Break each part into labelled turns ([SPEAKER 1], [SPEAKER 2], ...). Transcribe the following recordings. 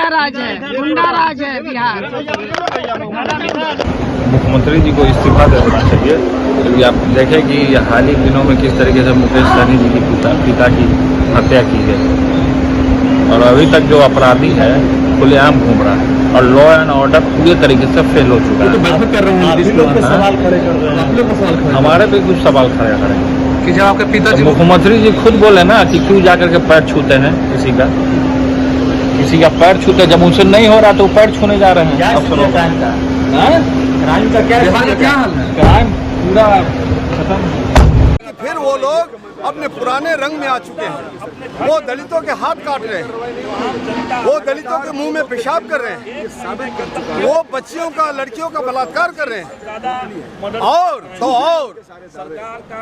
[SPEAKER 1] Mafia राज है, गुंडा राज है बिहार।
[SPEAKER 2] मुख्यमंत्री जी को इस्तीफा देना चाहिए, क्योंकि आप देखें कि हाल ही दिनों में किस तरीके से मुकेश सहनी जी की पिता की हत्या की गई और अभी तक जो अपराधी है खुलेआम घूम रहा है और लॉ एंड ऑर्डर पूरे तरीके से फेल हो चुका है।
[SPEAKER 3] तो कर रहे हैं सवाल खड़े कर रहे हैं, आप लोग सवाल खड़े,
[SPEAKER 2] हमारे पे कुछ सवाल खड़े करें
[SPEAKER 3] कि जब आपके पिताजी
[SPEAKER 2] मुख्यमंत्री जी खुद बोले ना कि क्यों जाकर के पैर छूते हैं किसी का पैर छूते, जब उनसे नहीं हो रहा तो पैर छूने जा रहे हैं।
[SPEAKER 3] क्राइम का क्या हाल है?
[SPEAKER 2] क्राइम पूरा खत्म।
[SPEAKER 4] फिर वो लोग अपने पुराने रंग में आ चुके हैं। वो दलितों के हाथ काट रहे हैं, वो दलितों के मुंह में पेशाब कर रहे हैं, वो बच्चियों का लड़कियों का बलात्कार कर रहे हैं। और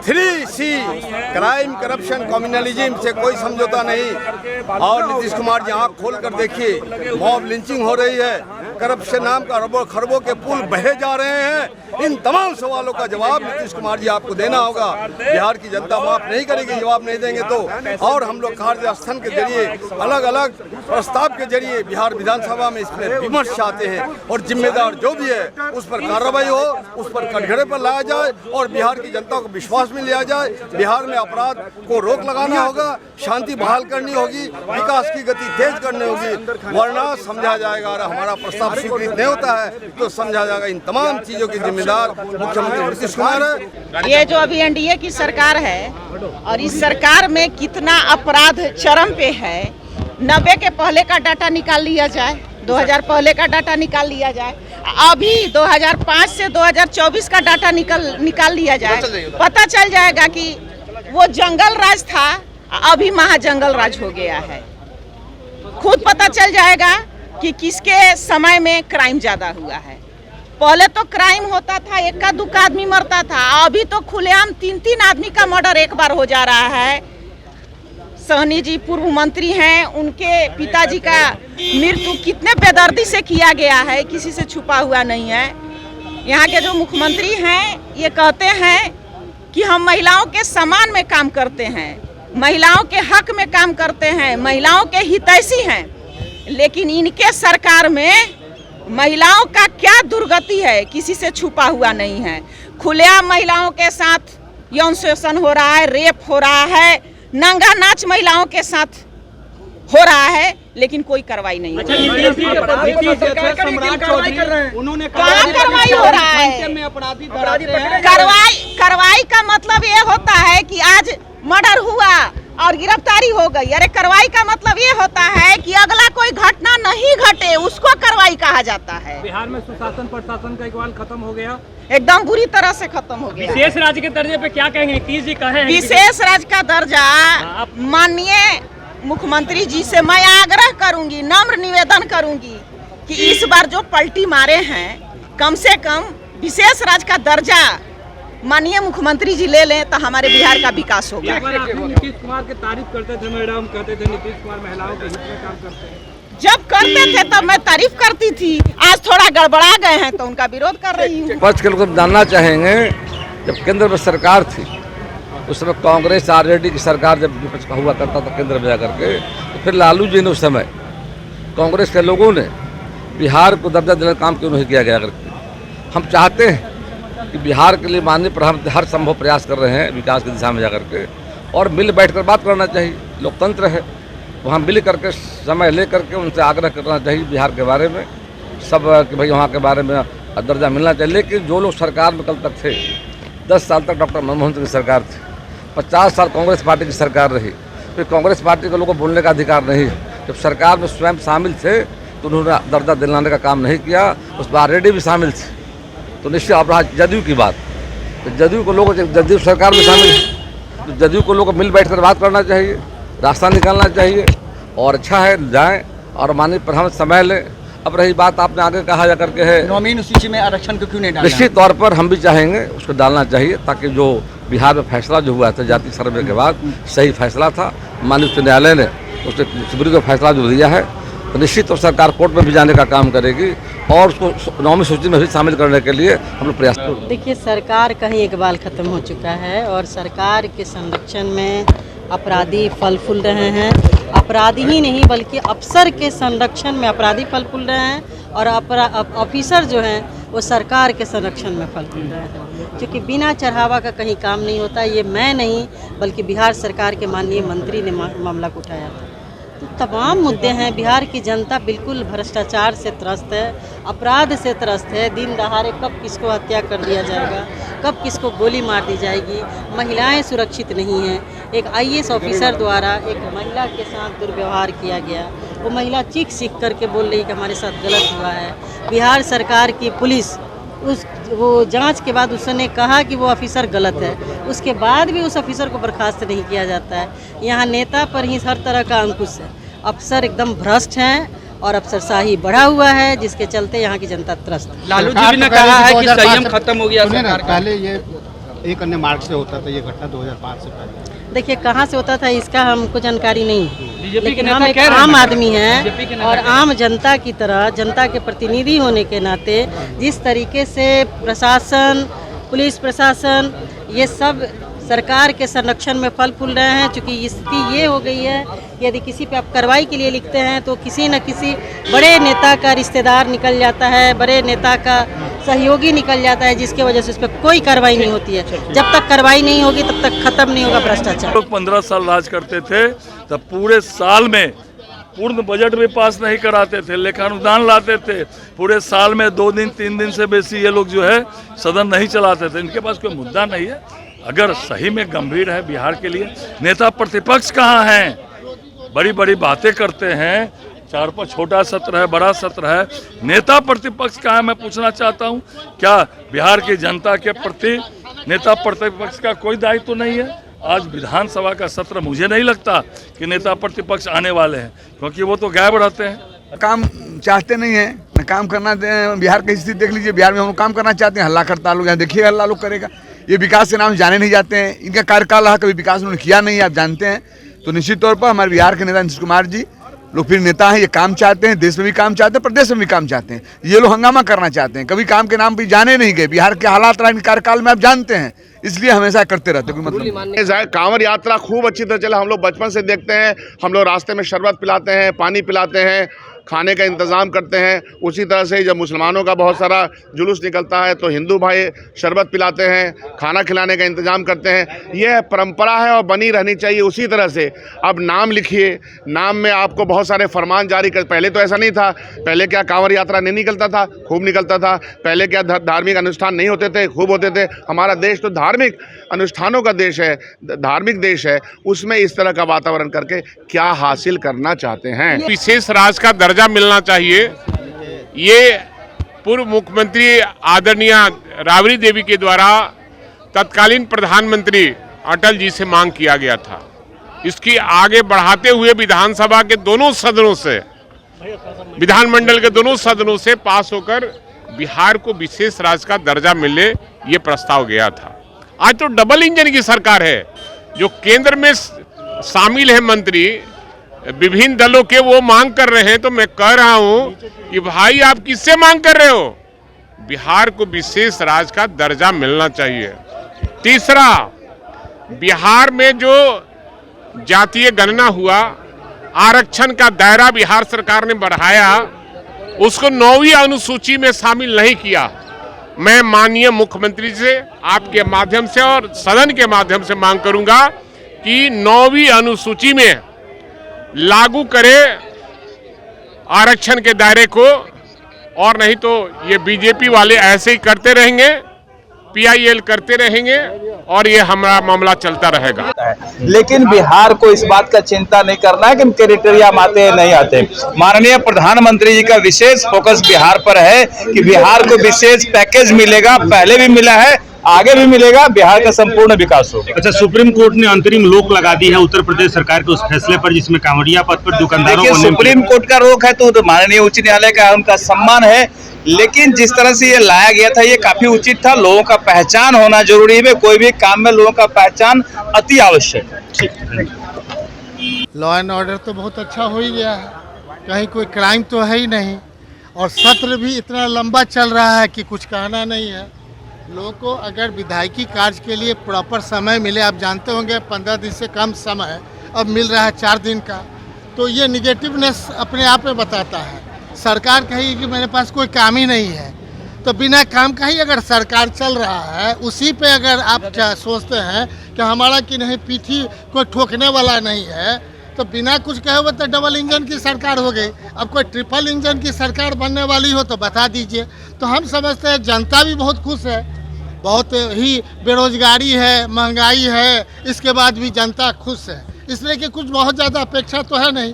[SPEAKER 4] 3C क्राइम, करप्शन, कम्युनलिज्म से कोई समझौता नहीं। और नीतीश कुमार जी आँख खोल कर देखिए, मॉब लिंचिंग हो रही है, करप्शन नाम का अरबों खरबों के पुल बहे जा रहे हैं। इन तमाम सवालों का जवाब नीतीश कुमार जी आपको देना होगा। बिहार की जनता माफ नहीं करेगी, जवाब नहीं देंगे तो। और हम लोग कार्य स्थल के जरिए अलग अलग प्रस्ताव के जरिए बिहार विधानसभा में इसमें विमर्श चाहते हैं और जिम्मेदार जो भी है उस पर कार्रवाई हो, उस पर कटघरे पर लाया जाए और बिहार की जनता को विश्वास में लिया जाए। बिहार में अपराध को रोक लगाना होगा, शांति बहाल करनी होगी, विकास की गति तेज करनी होगी, वरना समझा जाएगा अगर हमारा प्रस्ताव स्वीकृत नहीं होता है तो समझा जाएगा इन तमाम चीजों की जिम्मेदार मुख्यमंत्री नीतीश कुमार है।
[SPEAKER 5] ये जो अभी एनडीए की सरकार है और इस सरकार में कितना अपराध चरम पे है। 90 के पहले का डाटा निकाल लिया जाए, 2000 पहले का डाटा निकाल लिया जाए, अभी 2005 से 2024 का डाटा निकाल लिया जाए, पता चल जाएगा कि वो जंगल राज था, अभी महाजंगल राज हो गया है। खुद पता चल जाएगा कि किसके समय में क्राइम ज्यादा हुआ है। पहले तो क्राइम होता था, एक का दुक्का आदमी मरता था, अभी तो खुलेआम 3-3 आदमी का मर्डर एक बार हो जा रहा है। सहनी जी पूर्व मंत्री हैं, उनके पिताजी का मृत्यु कितने बेदर्दी से किया गया है, किसी से छुपा हुआ नहीं है। यहाँ के जो मुख्यमंत्री हैं ये कहते हैं कि हम महिलाओं के सम्मान में काम करते हैं, महिलाओं के हक में काम करते हैं, महिलाओं के हितैषी हैं, लेकिन इनके सरकार में महिलाओं का क्या दुर्गति है किसी से छुपा हुआ नहीं है। खुलेआम महिलाओं के साथ यौन शोषण हो रहा है, रेप हो रहा है, नंगा नाच महिलाओं के साथ हो रहा है, लेकिन कोई कार्रवाई नहीं हो रहा है। कार्रवाई का मतलब ये होता है कि आज मर्डर हुआ और गिरफ्तारी हो गई। अरे कार्रवाई का मतलब ये होता है कि अगला कोई घटना नहीं घटे, उसको कार्रवाई कहा जाता है।
[SPEAKER 6] बिहार में सुशासन प्रशासन का इकबाल खत्म हो गया,
[SPEAKER 5] एकदम बुरी तरह से खत्म हो गया।
[SPEAKER 6] विशेष राज्य के दर्जे पे क्या कहेंगे? नीतीश जी कहे
[SPEAKER 5] विशेष राज्य का दर्जा माननीय मुख्यमंत्री जी से मैं आग्रह करूंगी, नम्र निवेदन करूंगी कि इस बार जो पलटी मारे हैं कम से कम विशेष राज्य का दर्जा माननीय मुख्यमंत्री जी ले लें तो हमारे बिहार का विकास होगा।
[SPEAKER 6] नीतीश कुमार की तारीफ करते थे मैडम, कहते थे नीतीश कुमार महिलाओं के हित में काम करते हैं।
[SPEAKER 5] जब करते थे तब मैं तारीफ करती थी, आज थोड़ा गड़बड़ा गए हैं तो उनका विरोध कर रही हूँ।
[SPEAKER 7] पक्ष के लोग जानना चाहेंगे, जब केंद्र में सरकार थी उस समय कांग्रेस आरजेडी की सरकार जब विपक्ष का हुआ करता था केंद्र में जाकर के, तो फिर लालू जी ने उस समय कांग्रेस के लोगों ने बिहार को दर्जा देने का काम क्यों नहीं किया गया करके। हम चाहते हैं कि बिहार के लिए माननीय प्रधानमंत्री हर संभव प्रयास कर रहे हैं विकास की दिशा में जाकर के, और मिल बैठकर बात करना चाहिए। लोकतंत्र है, वहाँ मिल करके समय ले करके उनसे आग्रह करना चाहिए बिहार के बारे में सब कि भाई वहाँ के बारे में दर्जा मिलना चाहिए। लेकिन जो लोग सरकार में कल तक थे, 10 साल तक डॉक्टर मनमोहन सिंह की सरकार थी, 50 साल कांग्रेस पार्टी की सरकार रही, फिर कांग्रेस पार्टी के लोगों को बोलने का अधिकार नहीं है। जब सरकार में स्वयं शामिल थे तो उन्होंने दर्जा दिलाने का काम नहीं किया, उस पर आरजेडी भी शामिल थी। तो निश्चित अब रहा जदयू की बात, तो जदयू को लोग जदयू सरकार में शामिल है तो जदयू को लोग मिल बैठकर बात करना चाहिए, रास्ता निकालना चाहिए, और अच्छा है जाएं और माननीय प्रधानमंत्री समय लें। अब रही बात आपने आगे कहा जा करके है
[SPEAKER 3] नॉमिनी सूची में आरक्षण को क्यों नहीं डाला?
[SPEAKER 7] निश्चित तौर पर हम भी चाहेंगे उसको डालना चाहिए, ताकि जो बिहार में फैसला जो हुआ था जाति सर्वे के बाद सही फैसला था, माननीय उच्च न्यायालय ने उसने सुप्रीम कोर्ट फैसला जो दिया है, तो निश्चित तौर सरकार कोर्ट में भी जाने का काम करेगी और उसको नौवीं सूची में भी शामिल करने के लिए हम लोग प्रयास करेंगे।
[SPEAKER 8] देखिए, सरकार का ही इकबाल खत्म हो चुका है और सरकार के संरक्षण में अपराधी फल फूल रहे हैं। अपराधी ही नहीं बल्कि अफसर के संरक्षण में अपराधी फल फूल रहे हैं और ऑफिसर जो हैं वो सरकार के संरक्षण में फल फूल रहे हैं, क्योंकि बिना चढ़ावा का कहीं काम नहीं होता। ये मैं नहीं बल्कि बिहार सरकार के माननीय मंत्री ने मामला को उठाया था। तो तमाम मुद्दे हैं। बिहार की जनता बिल्कुल भ्रष्टाचार से त्रस्त है, अपराध से त्रस्त है। दिन दहाड़े कब किसको हत्या कर दिया जाएगा, कब किसको गोली मार दी जाएगी, महिलाएं सुरक्षित नहीं हैं। एक IAS ऑफिसर द्वारा एक महिला के साथ दुर्व्यवहार किया गया, वो महिला चीख सीख करके बोल रही कि हमारे साथ गलत हुआ है। बिहार सरकार की पुलिस वो जांच के बाद उसने कहा कि वो ऑफिसर गलत है, उसके बाद भी उस ऑफिसर को बर्खास्त नहीं किया जाता है। यहाँ नेता पर ही हर तरह का अंकुश है। अफसर एकदम भ्रष्ट हैं और अफसरशाही बढ़ा हुआ है, जिसके चलते यहाँ की जनता त्रस्त है।
[SPEAKER 6] लालू जी ने कहा है कि संयम खत्म हो गया सरकार का।
[SPEAKER 3] पहले ये एक अन्य मार्ग से होता था, ये घटना 2005 से पहले।
[SPEAKER 8] देखिए कहाँ से होता था इसका हमको जानकारी नहीं,
[SPEAKER 6] बीजेपी के
[SPEAKER 8] लेकिन हम
[SPEAKER 6] नेता
[SPEAKER 8] एक
[SPEAKER 6] कह रहे हैं
[SPEAKER 8] आम
[SPEAKER 6] ना,
[SPEAKER 8] आदमी
[SPEAKER 6] बीजेपी के
[SPEAKER 8] हैं
[SPEAKER 6] नेता
[SPEAKER 8] और
[SPEAKER 6] कह रहे
[SPEAKER 8] आम जनता की तरह, जनता के प्रतिनिधि होने के नाते जिस तरीके से प्रशासन, पुलिस प्रशासन ये सब सरकार के संरक्षण में फल फूल रहे हैं। चूँकि स्थिति ये हो गई है कि यदि किसी पे आप कार्रवाई के लिए लिखते हैं तो किसी न किसी बड़े नेता का रिश्तेदार निकल जाता है, बड़े नेता का सहयोगी निकल जाता है, जिसकी वजह से उस पर कोई कार्रवाई नहीं होती है। जब तक कार्रवाई नहीं होगी तब तक खत्म नहीं होगा भ्रष्टाचार।
[SPEAKER 9] लोग 15 साल राज करते थे तब पूरे साल में पूर्ण बजट भी पास नहीं कराते थे, लेखानुदान लाते थे। पूरे साल में 2 दिन 3 दिन से बेसी ये लोग जो है सदन नहीं चलाते थे। इनके पास कोई मुद्दा नहीं है। अगर सही में गंभीर है बिहार के लिए, नेता प्रतिपक्ष कहाँ हैं? बड़ी बड़ी बातें करते हैं, 4 छोटा सत्र है, बड़ा सत्र है, नेता प्रतिपक्ष कहाँ है? मैं पूछना चाहता हूँ, क्या बिहार की जनता के प्रति नेता प्रतिपक्ष का कोई दायित्व तो नहीं है? आज विधानसभा का सत्र मुझे नहीं लगता कि नेता प्रतिपक्ष आने वाले हैं, क्योंकि वो तो गायब रहते हैं।
[SPEAKER 10] काम चाहते नहीं है न काम करना। बिहार की स्थिति देख लीजिए, बिहार में हम काम करना चाहते हैं, हल्ला करता लोग। यहाँ देखिए हल्ला लोग करेगा। ये विकास के नाम जाने नहीं जाते हैं। इनका कार्यकाल रहा, कभी विकास उन्होंने किया नहीं, आप जानते हैं। तो निश्चित तौर पर हमारे बिहार के नेता नीतीश कुमार जी लोकप्रिय नेता हैं। ये काम चाहते हैं, देश में भी काम चाहते हैं, प्रदेश में भी काम चाहते हैं। ये लोग हंगामा करना चाहते हैं, कभी काम के नाम पर जाने नहीं गए। बिहार के हालात रहा कार्यकाल में आप जानते हैं, इसलिए हमेशा करते रहते हैं। मतलब
[SPEAKER 4] कांवड़ यात्रा खूब अच्छी तरह चला। हम लोग बचपन से देखते हैं, हम लोग रास्ते में शरबत पिलाते हैं, पानी पिलाते हैं, खाने का इंतज़ाम करते हैं। उसी तरह से जब मुसलमानों का बहुत सारा जुलूस निकलता है तो हिंदू भाई शरबत पिलाते हैं, खाना खिलाने का इंतज़ाम करते हैं। यह परंपरा है और बनी रहनी चाहिए उसी तरह से। अब नाम लिखिए, नाम में आपको बहुत सारे फरमान जारी कर। पहले तो ऐसा नहीं था। पहले क्या कांवड़ यात्रा नहीं निकलता था? खूब निकलता था। पहले क्या धार्मिक अनुष्ठान नहीं होते थे? खूब होते थे। हमारा देश तो धार्मिक अनुष्ठानों का देश है, धार्मिक देश है। उसमें इस तरह का वातावरण करके क्या हासिल करना चाहते हैं?
[SPEAKER 11] विशेष राज का दर्जा मिलना चाहिए। ये पूर्व मुख्यमंत्री आदरणीय राबड़ी देवी के द्वारा तत्कालीन प्रधानमंत्री अटल जी से मांग किया गया था। इसकी आगे बढ़ाते हुए विधानसभा के दोनों सदनों से, विधानमंडल के दोनों सदनों से पास होकर बिहार को विशेष राज्य का दर्जा मिलने ये प्रस्ताव गया था। आज तो डबल इंजन की सरकार है। जो केंद्र में शामिल है मंत्री, विभिन्न दलों के, वो मांग कर रहे हैं। तो मैं कह रहा हूं कि भाई आप किससे मांग कर रहे हो? बिहार को विशेष राज्य का दर्जा मिलना चाहिए। तीसरा, बिहार में जो जातीय गणना हुआ, आरक्षण का दायरा बिहार सरकार ने बढ़ाया, उसको 9वीं अनुसूची में शामिल नहीं किया। मैं माननीय मुख्यमंत्री से आपके माध्यम से और सदन के माध्यम से मांग करूंगा कि 9वीं अनुसूची में लागू करे आरक्षण के दायरे को, और नहीं तो ये बीजेपी वाले ऐसे ही करते रहेंगे, PIL करते रहेंगे और ये हमारा मामला चलता रहेगा।
[SPEAKER 12] लेकिन बिहार को इस बात का चिंता नहीं करना है कि क्राइटेरिया आते हैं नहीं आते। माननीय प्रधानमंत्री जी का विशेष फोकस बिहार पर है कि बिहार को विशेष पैकेज मिलेगा, पहले भी मिला है, आगे भी मिलेगा, बिहार का संपूर्ण विकास होगा।
[SPEAKER 13] अच्छा, सुप्रीम कोर्ट ने अंतरिम रोक लगा दी है उत्तर प्रदेश सरकार के उस फैसले पर जिसमें कांवड़िया पद पर दुकानदारों को
[SPEAKER 12] सुप्रीम कोर्ट का रोक है तो माननीय उच्च न्यायालय का उनका सम्मान है, लेकिन जिस तरह से ये लाया गया था ये काफी उचित था। लोगों का पहचान होना जरूरी है। कोई भी काम में लोगों का पहचान अति आवश्यक है।
[SPEAKER 3] लॉ एंड ऑर्डर तो बहुत अच्छा हो ही गया है, कहीं कोई क्राइम तो है ही नहीं, और सत्र भी इतना लंबा चल रहा है कि कुछ कहना नहीं है। लोगों को अगर विधायकी कार्य के लिए प्रॉपर समय मिले, आप जानते होंगे 15 दिन से कम समय अब मिल रहा है, 4 दिन का, तो ये निगेटिवनेस अपने आप में बताता है। सरकार कहेगी कि मेरे पास कोई काम ही नहीं है, तो बिना काम का ही अगर सरकार चल रहा है, उसी पे अगर आप सोचते हैं कि हमारा कि नहीं पीठी कोई ठोकने वाला नहीं है, तो बिना कुछ कहे हुए तो डबल इंजन की सरकार हो गई। अब कोई ट्रिपल इंजन की सरकार बनने वाली हो तो बता दीजिए। तो हम समझते हैं जनता भी बहुत खुश है, बहुत ही बेरोजगारी है, महंगाई है, इसके बाद भी जनता खुश है, इसलिए कि कुछ बहुत ज़्यादा अपेक्षा तो है नहीं।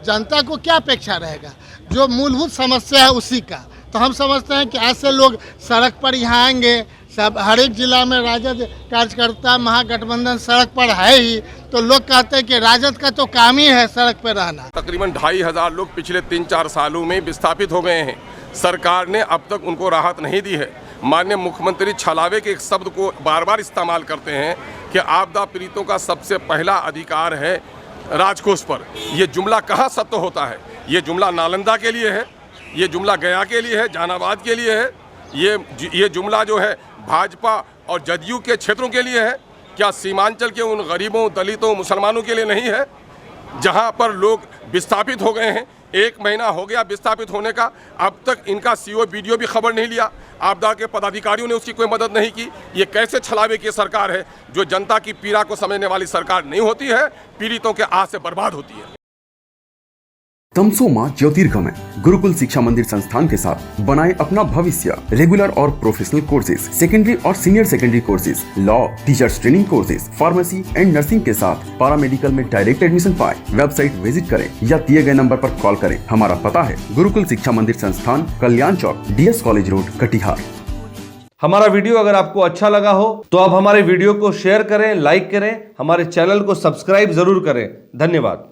[SPEAKER 3] जनता को क्या अपेक्षा रहेगा, जो मूलभूत समस्या है उसी का। तो हम समझते हैं कि ऐसे लोग सड़क पर यहाँ आएंगे, सब हर एक जिला में राजद कार्यकर्ता महागठबंधन सड़क पर है ही, तो लोग कहते हैं कि राजद का तो काम ही है सड़क पर रहना।
[SPEAKER 14] तकरीबन 2500 लोग पिछले 3-4 सालों में विस्थापित हो गए हैं। सरकार ने अब तक उनको राहत नहीं दी है। माननीय मुख्यमंत्री छलावे के एक शब्द को बार बार इस्तेमाल करते हैं कि आपदा पीड़ितों का सबसे पहला अधिकार है राजकोष पर। ये जुमला कहाँ सत्य होता है? ये जुमला नालंदा के लिए है, ये जुमला गया के लिए है, जहानाबाद के लिए है, ये जुमला जो है भाजपा और जदयू के क्षेत्रों के लिए है। क्या सीमांचल के उन गरीबों, दलितों, मुसलमानों के लिए नहीं है जहां पर लोग विस्थापित हो गए हैं? 1 महीना हो गया विस्थापित होने का, अब तक इनका सीओ वीडियो भी खबर नहीं लिया, आपदा के पदाधिकारियों ने उसकी कोई मदद नहीं की। ये कैसे छलावे की सरकार है? जो जनता की पीड़ा को समझने वाली सरकार नहीं होती है, पीड़ितों के आस से बर्बाद होती है।
[SPEAKER 15] तमसो मां ज्योतिर्गमय गुरुकुल शिक्षा मंदिर संस्थान के साथ बनाए अपना भविष्य। रेगुलर और प्रोफेशनल कोर्सेज, सेकेंडरी और senior secondary courses, law, teachers training courses, pharmacy and nursing के साथ पैरामेडिकल में डायरेक्ट एडमिशन पाए। वेबसाइट विजिट करें या दिए गए नंबर पर कॉल करें। हमारा पता है गुरुकुल शिक्षा मंदिर संस्थान, कल्याण चौक, DS कॉलेज रोड, कटिहार।
[SPEAKER 16] हमारा वीडियो अगर आपको अच्छा लगा हो तो आप हमारे वीडियो को शेयर करें, लाइक करें, हमारे चैनल को सब्सक्राइब जरूर करें। धन्यवाद।